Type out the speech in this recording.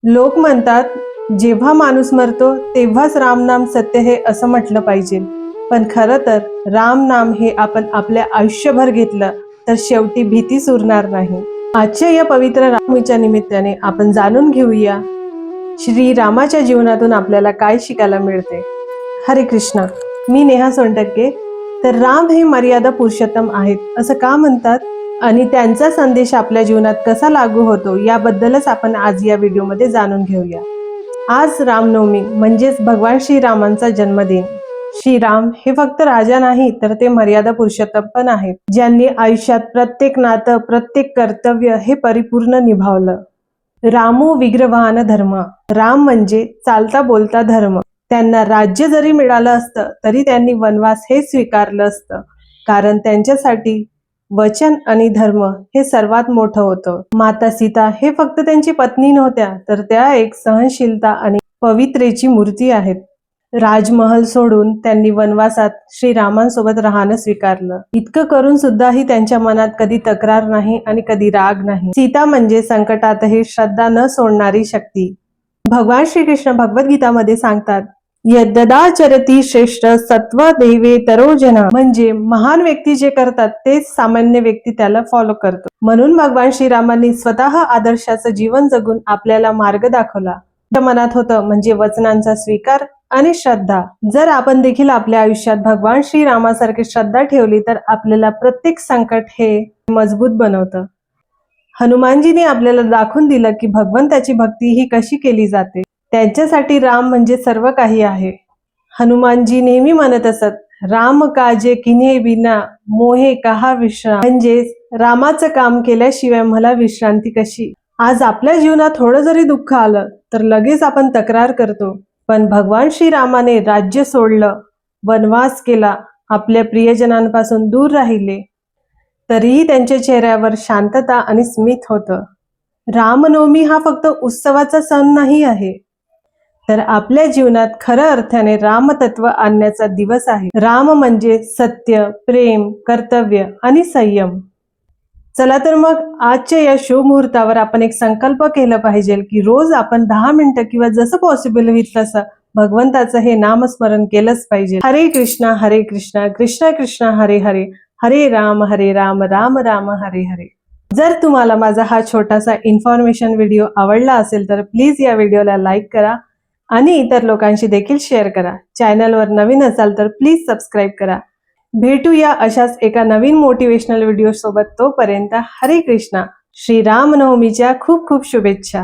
लोक म्हणतात जेव्हा माणूस मरतो तेव्हाच राम नाम सत्य हे असं म्हटलं पाहिजे, पण खरं तर राम नाम हे आपण आपल्या आयुष्यभर घेतलं तर शेवटी भीतीच उरणार नाही. आजच्या या पवित्र रामनवमीच्या निमित्ताने आपण जाणून घेऊया श्री रामाच्या जीवनातून आपल्याला काय शिकायला मिळते. हरे कृष्णा. मी नेहा सोनटक्के. तर राम हे मर्यादा पुरुषोत्तम आहेत असं का म्हणतात आणि त्यांचा संदेश आपल्या जीवनात कसा लागू होतो याबद्दलच आपण आज या व्हिडिओमध्ये जाणून घेऊया. आज रामनवमी म्हणजेच भगवान श्रीरामांचा जन्मदिन. श्रीराम हे फक्त राजा नाही तर ते मर्यादा पुरुषोत्तम पण आहेत, ज्यांनी आयुष्यात प्रत्येक नातं प्रत्येक कर्तव्य हे परिपूर्ण निभावलं. रामो विग्रहवान धर्म. राम म्हणजे चालता बोलता धर्म. त्यांना राज्य जरी मिळालं असतं तरी त्यांनी वनवास हे स्वीकारलं असतं, कारण त्यांच्यासाठी वचन आणि धर्म हे सर्वात मोठं होतं. माता सीता हे फक्त त्यांची पत्नी नव्हत्या, तर त्या एक सहनशीलता आणि पवित्रेची मूर्ती आहेत. राजमहल सोडून त्यांनी वनवासात श्रीरामांसोबत राहणं स्वीकारलं. इतकं करून सुद्धाही त्यांच्या मनात कधी तक्रार नाही आणि कधी राग नाही. सीता म्हणजे संकटातही श्रद्धा न सोडणारी शक्ती. भगवान श्रीकृष्ण भगवद्गीतामध्ये सांगतात, यद्दाचरती श्रेष्ठ सत्व देवे तरोजना. म्हणजे महान व्यक्ती जे करतात तेच सामान्य व्यक्ती त्याला फॉलो करतो. म्हणून भगवान श्रीरामांनी स्वतः आदर्शाचं जीवन जगून आपल्याला मार्ग दाखवला. मनात होतं म्हणजे वचनांचा स्वीकार आणि श्रद्धा. जर आपण देखील आपल्या आयुष्यात भगवान श्रीरामासारखी श्रद्धा ठेवली तर आपल्याला प्रत्येक संकट हे मजबूत बनवतं. हनुमानजीने आपल्याला दाखवून दिलं की भगवंताची भक्ती ही कशी केली जाते. त्यांच्यासाठी राम म्हणजे सर्व काही आहे. हनुमानजी नेहमी म्हणत असत, राम काजे किन्हे विना मोहे कहा विश्राम. म्हणजेच रामाचं काम केल्याशिवाय मला विश्रांती कशी. आज आपल्या जीवनात थोडं जरी दुःख आलं तर लगेच आपण तक्रार करतो, पण भगवान श्रीरामाने राज्य सोडलं, वनवास केला, आपल्या प्रियजनांपासून दूर राहिले, तरीही त्यांच्या चेहऱ्यावर शांतता आणि स्मित होतं. रामनवमी हा फक्त उत्सवाचा सण नाही आहे, तर आपल्या जीवनात खऱ्या अर्थाने रामतत्व आणण्याचा दिवस आहे. राम म्हणजे सत्य, प्रेम, कर्तव्य आणि संयम. चला तर मग आजच्या या शुभ मुहूर्तावर आपण एक संकल्प केला पाहिजे की रोज आपण 10 मिनिटं किंवा जसं पॉसिबल होईल तसं भगवंताचं हे नामस्मरण केलंच पाहिजे. हरे कृष्णा कृष्ण कृष्ण हरे हरे, हरे राम राम राम हरे हरे. जर तुम्हाला माझा हा छोटासा इन्फॉर्मेशन व्हिडिओ आवडला असेल तर प्लीज या व्हिडिओला लाईक करा आणि इतर लोकांशी देखील शेअर करा. चॅनलवर नवीन असाल तर प्लीज सबस्क्राईब करा. भेटूया अशाच एका नवीन मोटिवेशनल व्हिडिओ सोबत. तोपर्यंत हरे कृष्णा. श्री रामनवमीच्या खूप खूप शुभेच्छा.